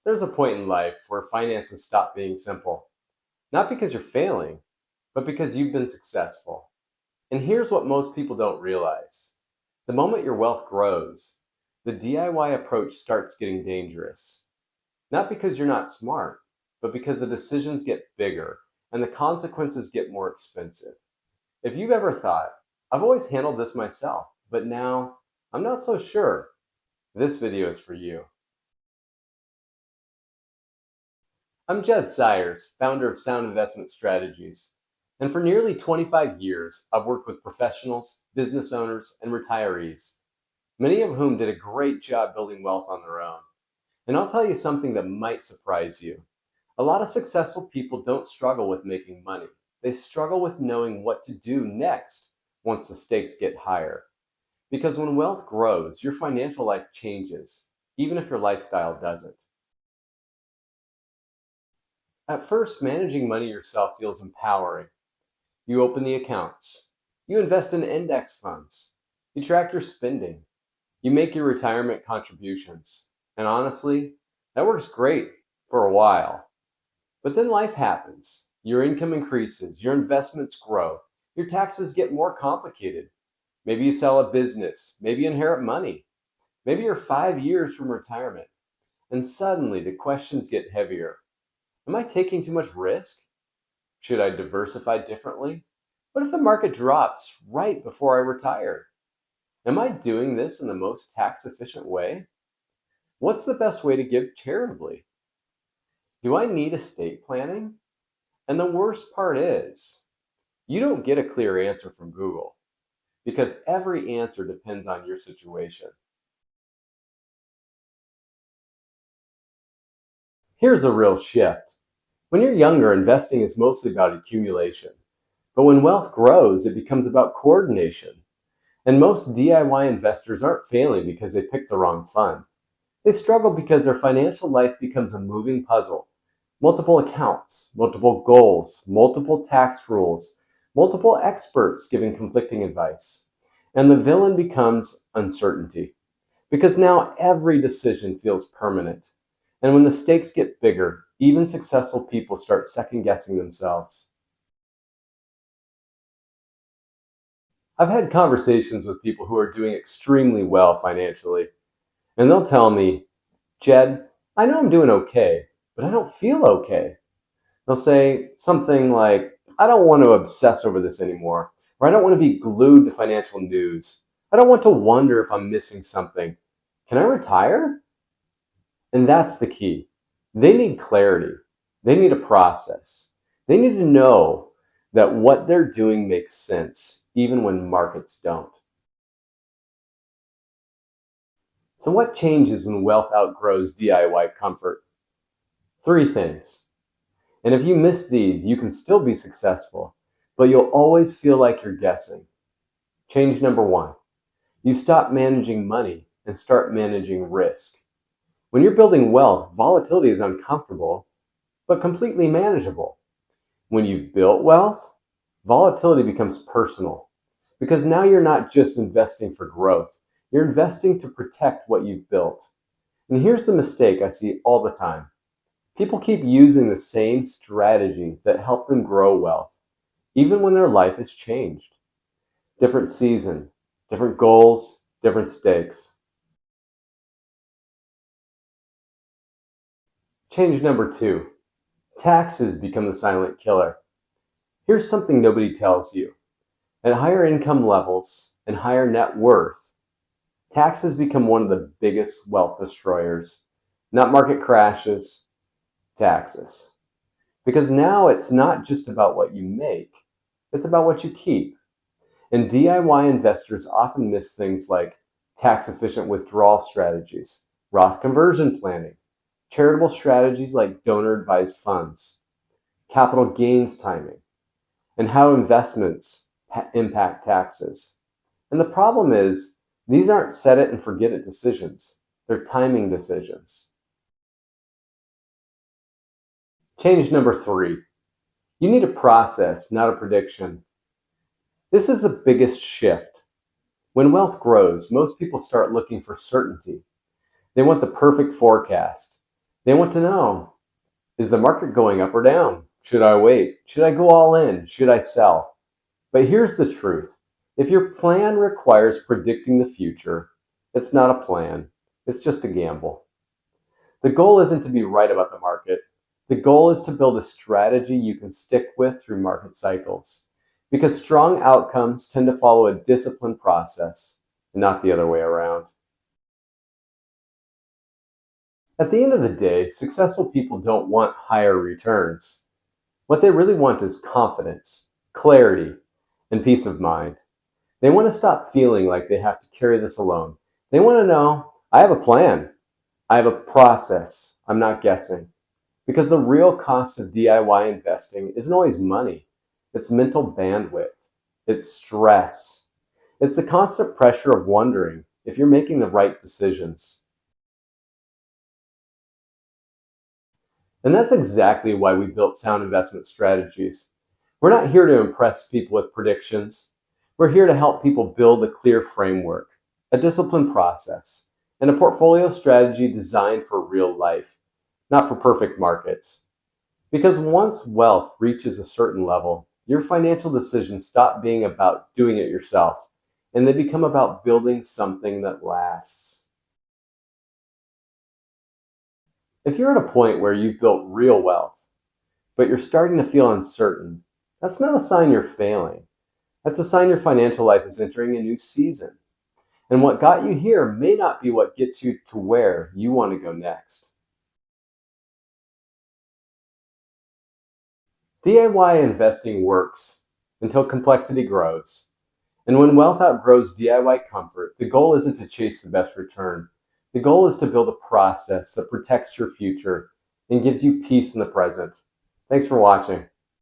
There's a point in life where finances stop being simple, not because you're failing, but because you've been successful. And here's what most people don't realize: the moment your wealth grows, the DIY approach starts getting dangerous. Not because you're not smart, but because the decisions get bigger and the consequences get more expensive. If you've ever thought, I've always handled this myself, but now I'm not so sure, this video is for you. I'm Jed Sayers, founder of Sound Investment Strategies. And for nearly 25 years, I've worked with professionals, business owners, and retirees, many of whom did a great job building wealth on their own. And I'll tell you something that might surprise you. A lot of successful people don't struggle with making money. They struggle with knowing what to do next once the stakes get higher. Because when wealth grows, your financial life changes, even if your lifestyle doesn't. At first, managing money yourself feels empowering. You open the accounts. You invest in index funds. You track your spending. You make your retirement contributions. And honestly, that works great for a while. But then life happens. Your income increases. Your investments grow. Your taxes get more complicated. Maybe you sell a business. Maybe you inherit money. Maybe you're 5 years from retirement. And suddenly the questions get heavier. Am I taking too much risk? Should I diversify differently? What if the market drops right before I retire? Am I doing this in the most tax efficient way? What's the best way to give charitably? Do I need estate planning? And the worst part is, you don't get a clear answer from Google because every answer depends on your situation. Here's a real shift. When you're younger, investing is mostly about accumulation. But when wealth grows, it becomes about coordination. And most DIY investors aren't failing because they picked the wrong fund. They struggle because their financial life becomes a moving puzzle. Multiple accounts, multiple goals, multiple tax rules, multiple experts giving conflicting advice. And the villain becomes uncertainty. Because now every decision feels permanent. And when the stakes get bigger, even successful people start second guessing themselves. I've had conversations with people who are doing extremely well financially, and they'll tell me, Jed, I know I'm doing okay, but I don't feel okay. They'll say something like, I don't want to obsess over this anymore, or I don't want to be glued to financial news. I don't want to wonder if I'm missing something. Can I retire? And that's the key. They need clarity. They need a process. They need to know that what they're doing makes sense, even when markets don't. So, what changes when wealth outgrows DIY comfort? Three things. And if you miss these, you can still be successful, but you'll always feel like you're guessing. Change number one: you stop managing money and start managing risk. When you're building wealth, volatility is uncomfortable, but completely manageable. When you've built wealth, volatility becomes personal because now you're not just investing for growth, you're investing to protect what you've built. And here's the mistake I see all the time: people keep using the same strategy that helped them grow wealth, even when their life has changed. Different season, different goals, different stakes. Change number two: taxes become the silent killer. Here's something nobody tells you. At higher income levels and higher net worth, taxes become one of the biggest wealth destroyers. Not market crashes, taxes. Because now it's not just about what you make, it's about what you keep. And DIY investors often miss things like tax efficient withdrawal strategies, Roth conversion planning, charitable strategies like donor advised funds, capital gains timing, and how investments impact taxes. And the problem is, these aren't set it and forget it decisions, they're timing decisions. Change number three: you need a process, not a prediction. This is the biggest shift. When wealth grows, most people start looking for certainty. They want the perfect forecast. They want to know, is the market going up or down? Should I wait? Should I go all in? Should I sell? But here's the truth. If your plan requires predicting the future, it's not a plan. It's just a gamble. The goal isn't to be right about the market. The goal is to build a strategy you can stick with through market cycles. Because strong outcomes tend to follow a disciplined process and not the other way around. At the end of the day, successful people don't want higher returns. What they really want is confidence, clarity, and peace of mind. They want to stop feeling like they have to carry this alone. They want to know, I have a plan. I have a process. I'm not guessing. Because the real cost of DIY investing isn't always money. It's mental bandwidth. It's stress. It's the constant pressure of wondering if you're making the right decisions. And that's exactly why we built sound investment strategies. We're not here to impress people with predictions. We're here to help people build a clear framework, a disciplined process, and a portfolio strategy designed for real life, not for perfect markets. Because once wealth reaches a certain level, your financial decisions stop being about doing it yourself, and they become about building something that lasts. If you're at a point where you've built real wealth, but you're starting to feel uncertain, that's not a sign you're failing. That's a sign your financial life is entering a new season. And what got you here may not be what gets you to where you want to go next. DIY investing works until complexity grows. And when wealth outgrows DIY comfort, the goal isn't to chase the best return. The goal is to build a process that protects your future and gives you peace in the present. Thanks for watching.